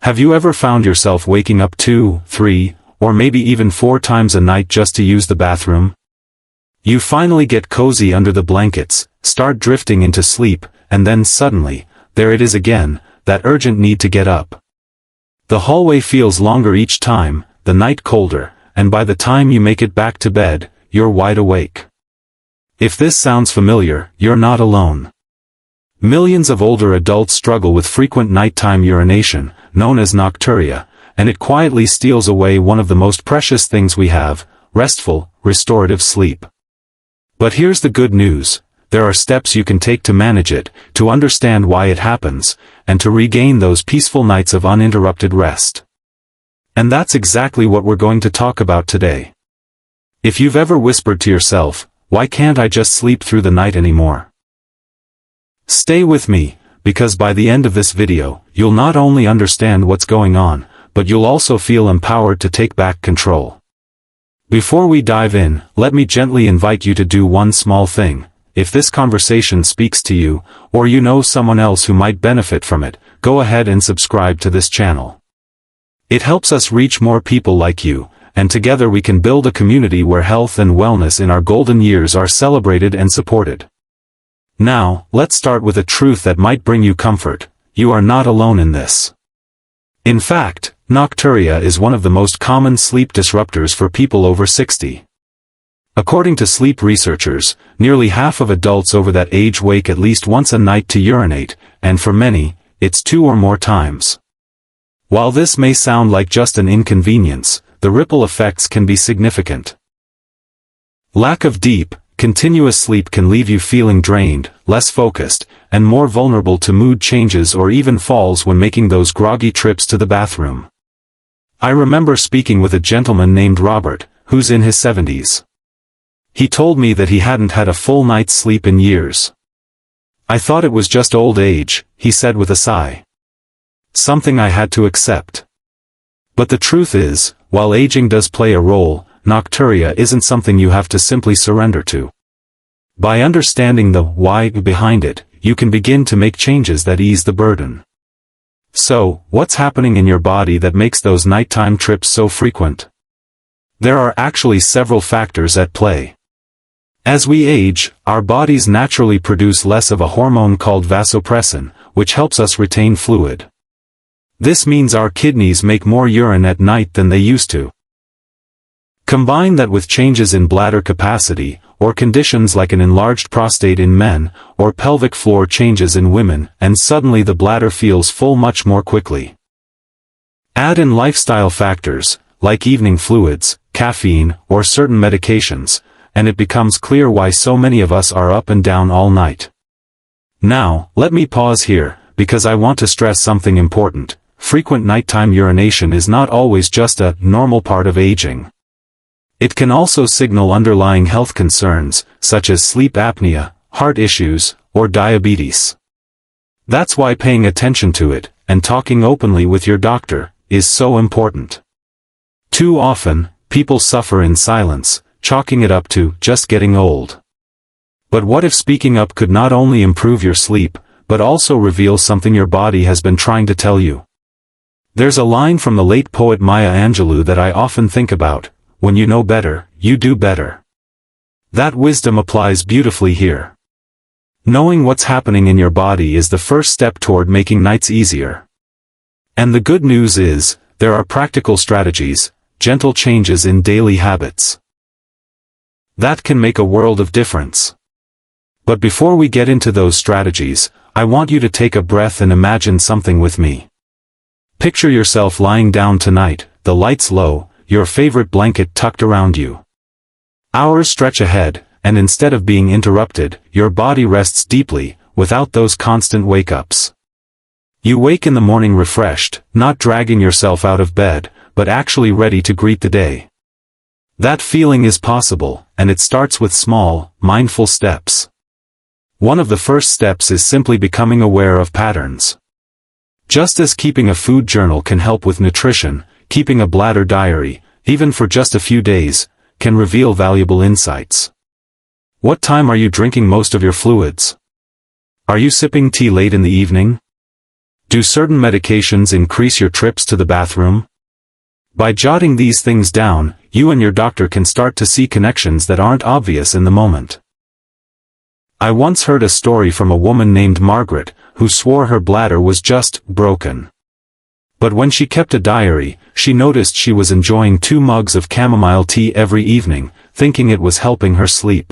Have you ever found yourself waking up 2, 3, or maybe even 4 times a night just to use the bathroom? You finally get cozy under the blankets, start drifting into sleep, and then suddenly, there it is again, that urgent need to get up. The hallway feels longer each time, the night colder, and by the time you make it back to bed, you're wide awake. If this sounds familiar, you're not alone. Millions of older adults struggle with frequent nighttime urination, known as nocturia, and it quietly steals away one of the most precious things we have, restful, restorative sleep. But here's the good news. There are steps you can take to manage it, to understand why it happens, and to regain those peaceful nights of uninterrupted rest. And that's exactly what we're going to talk about today. If you've ever whispered to yourself, "Why can't I just sleep through the night anymore?" Stay with me, because by the end of this video, you'll not only understand what's going on, but you'll also feel empowered to take back control. Before we dive in, let me gently invite you to do one small thing. If this conversation speaks to you, or you know someone else who might benefit from it, go ahead and subscribe to this channel. It helps us reach more people like you, and together we can build a community where health and wellness in our golden years are celebrated and supported. Now, let's start with a truth that might bring you comfort. You are not alone in this. In fact, nocturia is one of the most common sleep disruptors for people over 60. According to sleep researchers, nearly half of adults over that age wake at least once a night to urinate, and for many, it's 2 or more times. While this may sound like just an inconvenience, the ripple effects can be significant. Lack of deep, continuous sleep can leave you feeling drained, less focused, and more vulnerable to mood changes or even falls when making those groggy trips to the bathroom. I remember speaking with a gentleman named Robert, who's in his 70s. He told me that he hadn't had a full night's sleep in years. "I thought it was just old age," he said with a sigh. "Something I had to accept." But the truth is, while aging does play a role, nocturia isn't something you have to simply surrender to. By understanding the why behind it, you can begin to make changes that ease the burden. So, what's happening in your body that makes those nighttime trips so frequent? There are actually several factors at play. As we age, our bodies naturally produce less of a hormone called vasopressin, which helps us retain fluid. This means our kidneys make more urine at night than they used to. Combine that with changes in bladder capacity, or conditions like an enlarged prostate in men, or pelvic floor changes in women, and suddenly the bladder feels full much more quickly. Add in lifestyle factors, like evening fluids, caffeine, or certain medications, and it becomes clear why so many of us are up and down all night. Now, let me pause here, because I want to stress something important. Frequent nighttime urination is not always just a normal part of aging. It can also signal underlying health concerns, such as sleep apnea, heart issues, or diabetes. That's why paying attention to it, and talking openly with your doctor, is so important. Too often, people suffer in silence, chalking it up to just getting old. But what if speaking up could not only improve your sleep, but also reveal something your body has been trying to tell you? There's a line from the late poet Maya Angelou that I often think about: "When you know better, you do better." That wisdom applies beautifully here. Knowing what's happening in your body is the first step toward making nights easier. And the good news is, there are practical strategies, gentle changes in daily habits. That can make a world of difference. But before we get into those strategies, I want you to take a breath and imagine something with me. Picture yourself lying down tonight, the lights low, your favorite blanket tucked around you. Hours stretch ahead, and instead of being interrupted, your body rests deeply, without those constant wake-ups. You wake in the morning refreshed, not dragging yourself out of bed, but actually ready to greet the day. That feeling is possible, and it starts with small, mindful steps. One of the first steps is simply becoming aware of patterns. Just as keeping a food journal can help with nutrition, keeping a bladder diary, even for just a few days, can reveal valuable insights. What time are you drinking most of your fluids? Are you sipping tea late in the evening? Do certain medications increase your trips to the bathroom? By jotting these things down, you and your doctor can start to see connections that aren't obvious in the moment. I once heard a story from a woman named Margaret, who swore her bladder was just broken. But when she kept a diary, she noticed she was enjoying 2 mugs of chamomile tea every evening, thinking it was helping her sleep.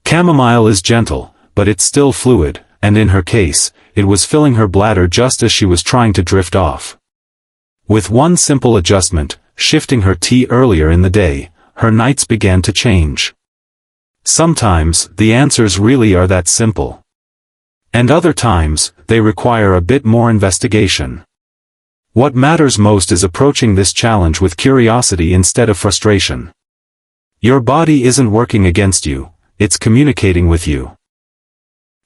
Chamomile is gentle, but it's still fluid, and in her case, it was filling her bladder just as she was trying to drift off. With one simple adjustment, shifting her tea earlier in the day, her nights began to change. Sometimes, the answers really are that simple. And other times, they require a bit more investigation. What matters most is approaching this challenge with curiosity instead of frustration. Your body isn't working against you, it's communicating with you.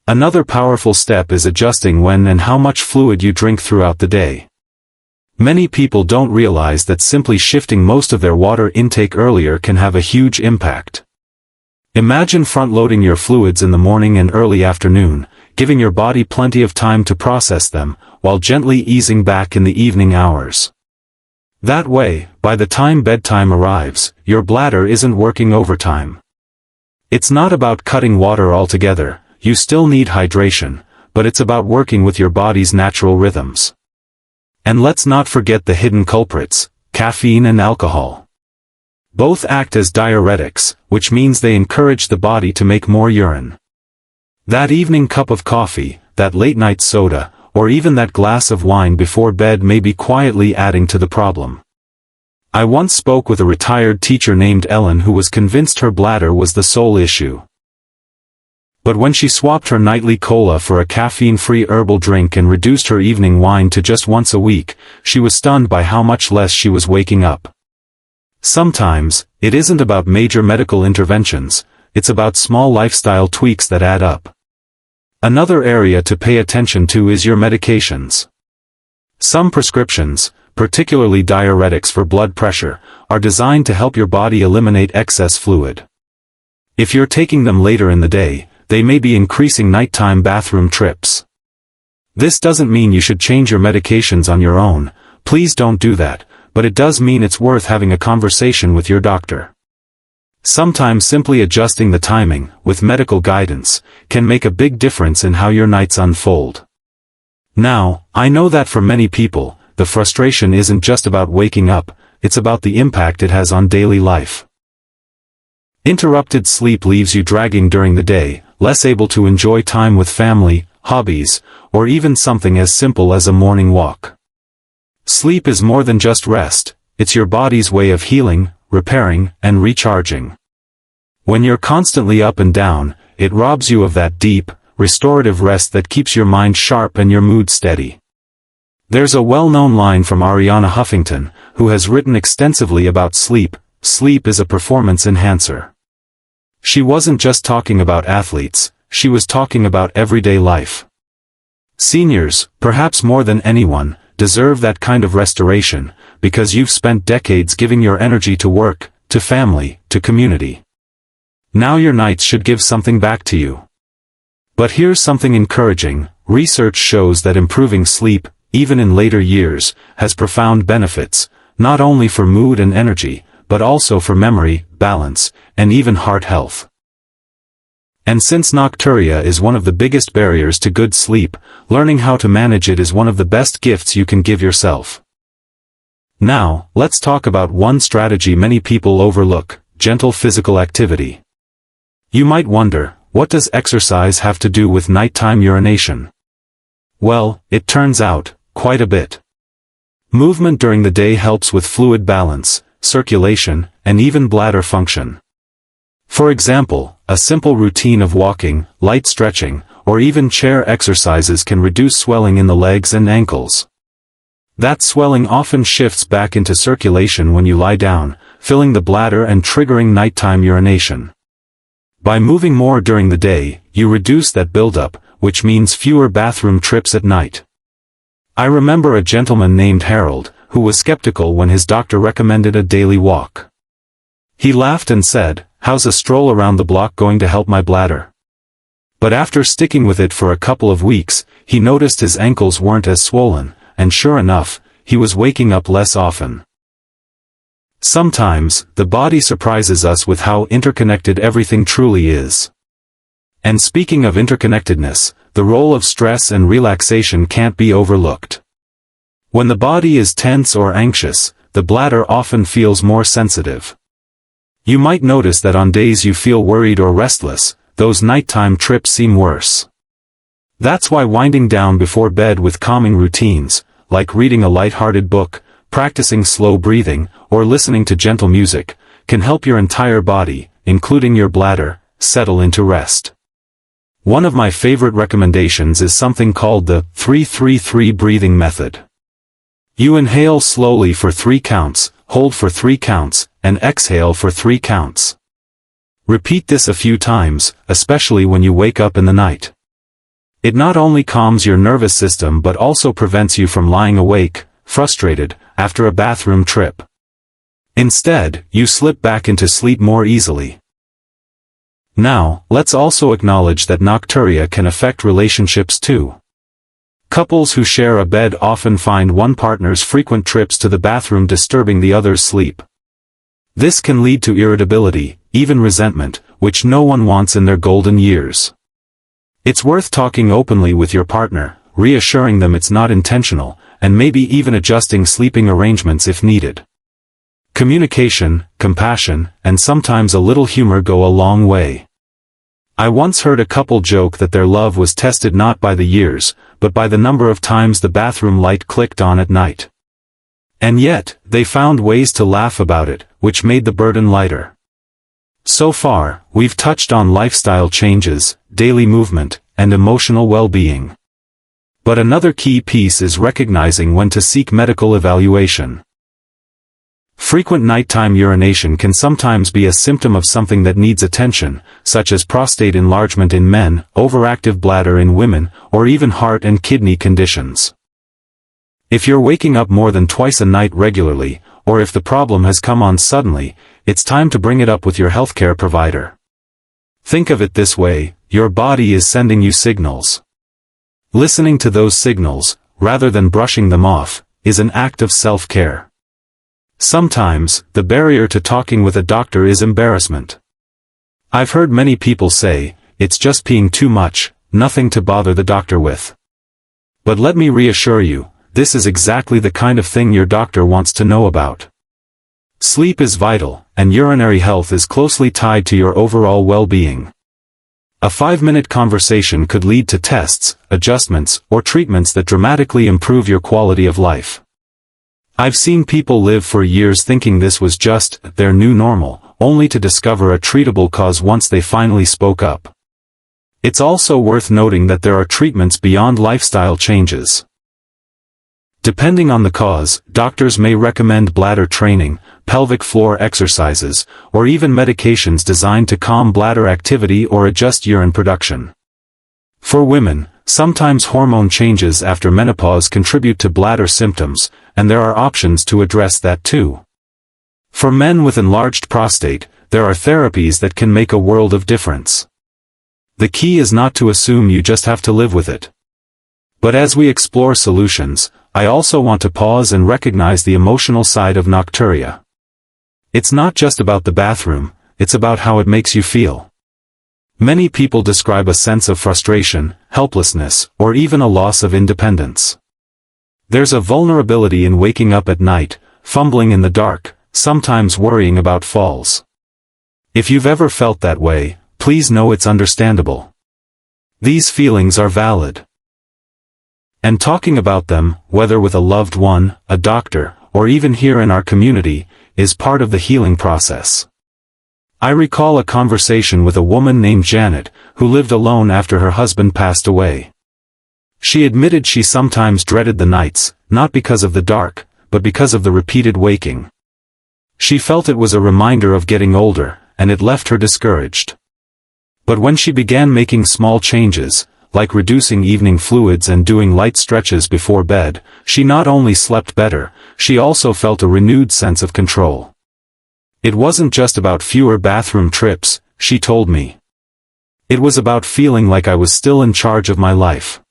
Another powerful step is adjusting when and how much fluid you drink throughout the day. Many people don't realize that simply shifting most of their water intake earlier can have a huge impact. Imagine front-loading your fluids in the morning and early afternoon, giving your body plenty of time to process them, while gently easing back in the evening hours. That way, by the time bedtime arrives, your bladder isn't working overtime. It's not about cutting water altogether, you still need hydration, but it's about working with your body's natural rhythms. And let's not forget the hidden culprits, caffeine and alcohol. Both act as diuretics, which means they encourage the body to make more urine. That evening cup of coffee, that late-night soda, or even that glass of wine before bed may be quietly adding to the problem. I once spoke with a retired teacher named Ellen who was convinced her bladder was the sole issue. But when she swapped her nightly cola for a caffeine-free herbal drink and reduced her evening wine to just once a week, she was stunned by how much less she was waking up. Sometimes, it isn't about major medical interventions, it's about small lifestyle tweaks that add up. Another area to pay attention to is your medications. Some prescriptions, particularly diuretics for blood pressure, are designed to help your body eliminate excess fluid. If you're taking them later in the day, they may be increasing nighttime bathroom trips. This doesn't mean you should change your medications on your own, please don't do that, but it does mean it's worth having a conversation with your doctor. Sometimes simply adjusting the timing, with medical guidance, can make a big difference in how your nights unfold. Now, I know that for many people, the frustration isn't just about waking up, it's about the impact it has on daily life. Interrupted sleep leaves you dragging during the day, less able to enjoy time with family, hobbies, or even something as simple as a morning walk. Sleep is more than just rest, it's your body's way of healing, repairing, and recharging. When you're constantly up and down, it robs you of that deep, restorative rest that keeps your mind sharp and your mood steady. There's a well-known line from Ariana Huffington, who has written extensively about sleep, "Sleep is a performance enhancer." She wasn't just talking about athletes, she was talking about everyday life. Seniors, perhaps more than anyone, deserve that kind of restoration, because you've spent decades giving your energy to work, to family, to community. Now your nights should give something back to you. But here's something encouraging, research shows that improving sleep, even in later years, has profound benefits, not only for mood and energy, but also for memory, balance, and even heart health. And since nocturia is one of the biggest barriers to good sleep, learning how to manage it is one of the best gifts you can give yourself. Now, let's talk about one strategy many people overlook, gentle physical activity. You might wonder, what does exercise have to do with nighttime urination? Well, it turns out, quite a bit. Movement during the day helps with fluid balance, circulation, and even bladder function. For example, a simple routine of walking, light stretching, or even chair exercises can reduce swelling in the legs and ankles. That swelling often shifts back into circulation when you lie down, filling the bladder and triggering nighttime urination. By moving more during the day, you reduce that buildup, which means fewer bathroom trips at night. I remember a gentleman named Harold, who was skeptical when his doctor recommended a daily walk. He laughed and said, "How's a stroll around the block going to help my bladder?" But after sticking with it for a couple of weeks, he noticed his ankles weren't as swollen, and sure enough, he was waking up less often. Sometimes, the body surprises us with how interconnected everything truly is. And speaking of interconnectedness, the role of stress and relaxation can't be overlooked. When the body is tense or anxious, the bladder often feels more sensitive. You might notice that on days you feel worried or restless, those nighttime trips seem worse. That's why winding down before bed with calming routines, like reading a light-hearted book, practicing slow breathing, or listening to gentle music, can help your entire body, including your bladder, settle into rest. One of my favorite recommendations is something called the 3-3-3 breathing method. You inhale slowly for 3 counts, hold for 3 counts, and exhale for 3 counts. Repeat this a few times, especially when you wake up in the night. It not only calms your nervous system but also prevents you from lying awake, frustrated, after a bathroom trip. Instead, you slip back into sleep more easily. Now, let's also acknowledge that nocturia can affect relationships too. Couples who share a bed often find one partner's frequent trips to the bathroom disturbing the other's sleep. This can lead to irritability, even resentment, which no one wants in their golden years. It's worth talking openly with your partner, reassuring them it's not intentional, and maybe even adjusting sleeping arrangements if needed. Communication, compassion, and sometimes a little humor go a long way. I once heard a couple joke that their love was tested not by the years, but by the number of times the bathroom light clicked on at night. And yet, they found ways to laugh about it, which made the burden lighter. So far, we've touched on lifestyle changes, daily movement, and emotional well-being. But another key piece is recognizing when to seek medical evaluation. Frequent nighttime urination can sometimes be a symptom of something that needs attention, such as prostate enlargement in men, overactive bladder in women, or even heart and kidney conditions. If you're waking up more than twice a night regularly, or if the problem has come on suddenly, it's time to bring it up with your healthcare provider. Think of it this way, your body is sending you signals. Listening to those signals, rather than brushing them off, is an act of self-care. Sometimes, the barrier to talking with a doctor is embarrassment. I've heard many people say, it's just peeing too much, nothing to bother the doctor with. But let me reassure you, this is exactly the kind of thing your doctor wants to know about. Sleep is vital, and urinary health is closely tied to your overall well-being. A 5-minute conversation could lead to tests, adjustments, or treatments that dramatically improve your quality of life. I've seen people live for years thinking this was just their new normal, only to discover a treatable cause once they finally spoke up. It's also worth noting that there are treatments beyond lifestyle changes. Depending on the cause, doctors may recommend bladder training, pelvic floor exercises, or even medications designed to calm bladder activity or adjust urine production. For women, sometimes hormone changes after menopause contribute to bladder symptoms, and there are options to address that too. For men with enlarged prostate, there are therapies that can make a world of difference. The key is not to assume you just have to live with it. But as we explore solutions, I also want to pause and recognize the emotional side of nocturia. It's not just about the bathroom, it's about how it makes you feel. Many people describe a sense of frustration, helplessness, or even a loss of independence. There's a vulnerability in waking up at night, fumbling in the dark, sometimes worrying about falls. If you've ever felt that way, please know it's understandable. These feelings are valid. And talking about them, whether with a loved one, a doctor, or even here in our community, is part of the healing process. I recall a conversation with a woman named Janet, who lived alone after her husband passed away. She admitted she sometimes dreaded the nights, not because of the dark, but because of the repeated waking. She felt it was a reminder of getting older, and it left her discouraged. But when she began making small changes, like reducing evening fluids and doing light stretches before bed, she not only slept better, she also felt a renewed sense of control. It wasn't just about fewer bathroom trips, she told me. It was about feeling like I was still in charge of my life.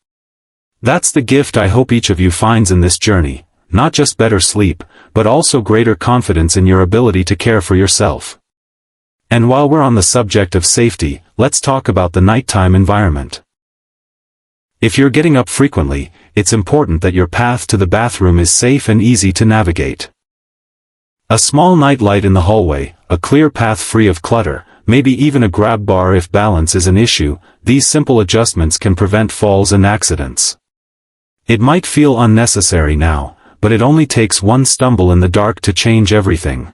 That's the gift I hope each of you finds in this journey, not just better sleep, but also greater confidence in your ability to care for yourself. And while we're on the subject of safety, let's talk about the nighttime environment. If you're getting up frequently, it's important that your path to the bathroom is safe and easy to navigate. A small night light in the hallway, a clear path free of clutter, maybe even a grab bar if balance is an issue, these simple adjustments can prevent falls and accidents. It might feel unnecessary now, but it only takes one stumble in the dark to change everything.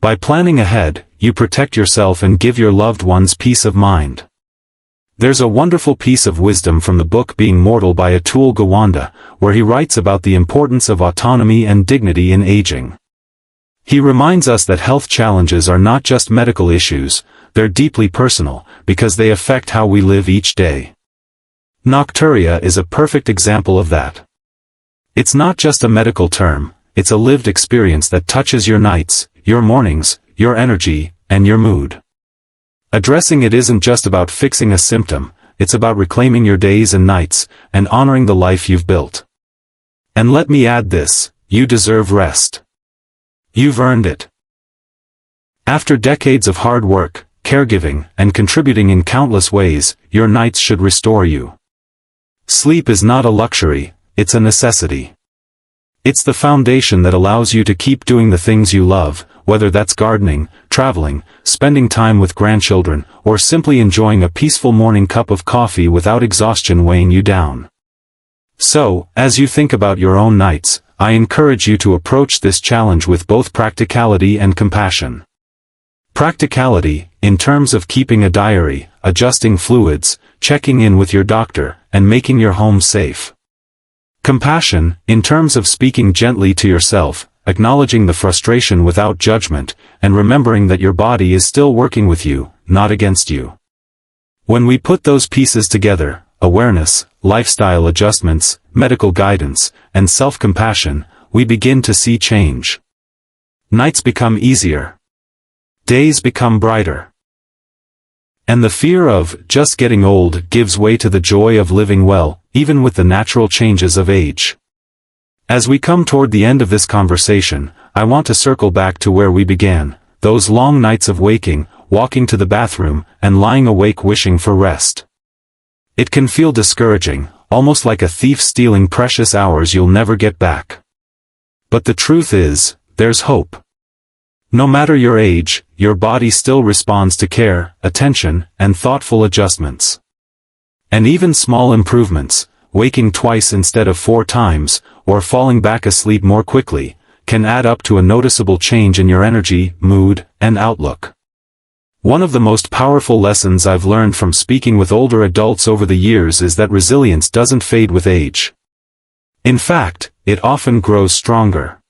By planning ahead, you protect yourself and give your loved ones peace of mind. There's a wonderful piece of wisdom from the book Being Mortal by Atul Gawande, where he writes about the importance of autonomy and dignity in aging. He reminds us that health challenges are not just medical issues, they're deeply personal, because they affect how we live each day. Nocturia is a perfect example of that. It's not just a medical term, it's a lived experience that touches your nights, your mornings, your energy, and your mood. Addressing it isn't just about fixing a symptom, it's about reclaiming your days and nights, and honoring the life you've built. And let me add this, you deserve rest. You've earned it. After decades of hard work, caregiving, and contributing in countless ways, your nights should restore you. Sleep is not a luxury, it's a necessity. It's the foundation that allows you to keep doing the things you love, whether that's gardening, traveling, spending time with grandchildren, or simply enjoying a peaceful morning cup of coffee without exhaustion weighing you down. So, as you think about your own nights, I encourage you to approach this challenge with both practicality and compassion. Practicality, in terms of keeping a diary, adjusting fluids, checking in with your doctor, and making your home safe. Compassion, in terms of speaking gently to yourself, acknowledging the frustration without judgment, and remembering that your body is still working with you, not against you. When we put those pieces together, awareness, lifestyle adjustments, medical guidance, and self-compassion, we begin to see change. Nights become easier. Days become brighter. And the fear of just getting old gives way to the joy of living well, even with the natural changes of age. As we come toward the end of this conversation, I want to circle back to where we began, those long nights of waking, walking to the bathroom, and lying awake wishing for rest. It can feel discouraging, almost like a thief stealing precious hours you'll never get back. But the truth is, there's hope. No matter your age, your body still responds to care, attention, and thoughtful adjustments. And even small improvements, waking twice instead of 4 times, or falling back asleep more quickly, can add up to a noticeable change in your energy, mood, and outlook. One of the most powerful lessons I've learned from speaking with older adults over the years is that resilience doesn't fade with age. In fact, it often grows stronger.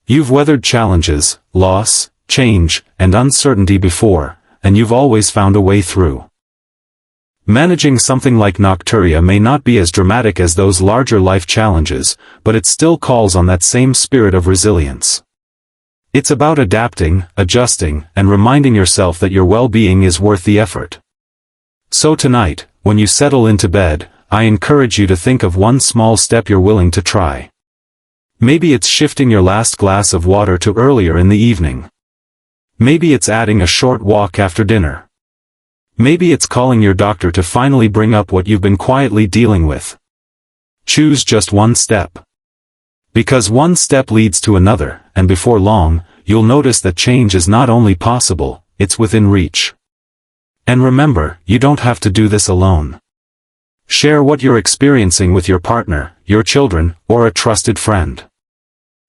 You've weathered challenges, loss, change, and uncertainty before, and you've always found a way through. Managing something like Nocturia may not be as dramatic as those larger life challenges, but it still calls on that same spirit of resilience. It's about adapting, adjusting, and reminding yourself that your well-being is worth the effort. So tonight, when you settle into bed, I encourage you to think of one small step you're willing to try. Maybe it's shifting your last glass of water to earlier in the evening. Maybe it's adding a short walk after dinner. Maybe it's calling your doctor to finally bring up what you've been quietly dealing with. Choose just one step. Because one step leads to another, and before long, you'll notice that change is not only possible, it's within reach. And remember, you don't have to do this alone. Share what you're experiencing with your partner, your children, or a trusted friend.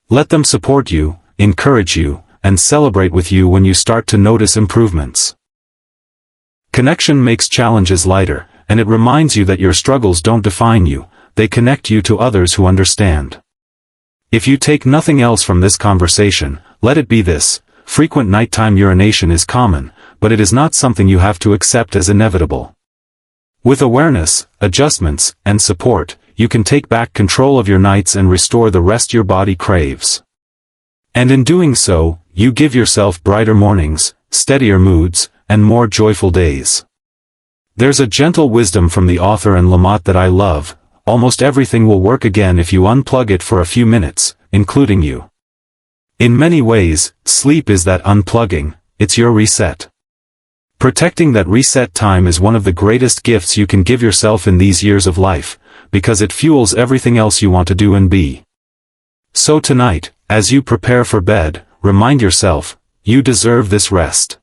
Let them support you, encourage you, and celebrate with you when you start to notice improvements. Connection makes challenges lighter, and it reminds you that your struggles don't define you, they connect you to others who understand. If you take nothing else from this conversation, let it be this: frequent nighttime urination is common, but it is not something you have to accept as inevitable. With awareness, adjustments, and support, you can take back control of your nights and restore the rest your body craves. And in doing so, you give yourself brighter mornings, steadier moods, and more joyful days. There's a gentle wisdom from the author and Lamott that I love: almost everything will work again if you unplug it for a few minutes, including you. In many ways, sleep is that unplugging. It's your reset. Protecting that reset time is one of the greatest gifts you can give yourself in these years of life, because it fuels everything else you want to do and be. So tonight, as you prepare for bed, remind yourself, you deserve this rest.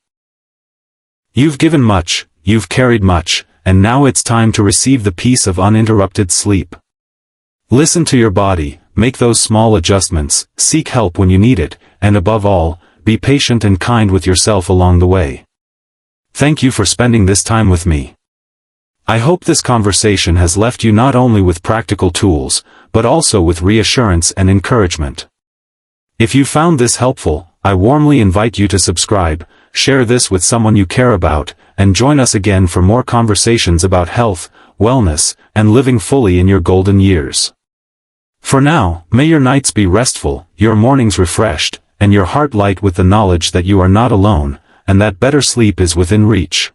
You've given much, you've carried much, and now it's time to receive the peace of uninterrupted sleep. Listen to your body, make those small adjustments, seek help when you need it, and above all, be patient and kind with yourself along the way. Thank you for spending this time with me. I hope this conversation has left you not only with practical tools, but also with reassurance and encouragement. If you found this helpful, I warmly invite you to subscribe, share this with someone you care about, and join us again for more conversations about health, wellness, and living fully in your golden years. For now, may your nights be restful, your mornings refreshed, and your heart light with the knowledge that you are not alone, and that better sleep is within reach.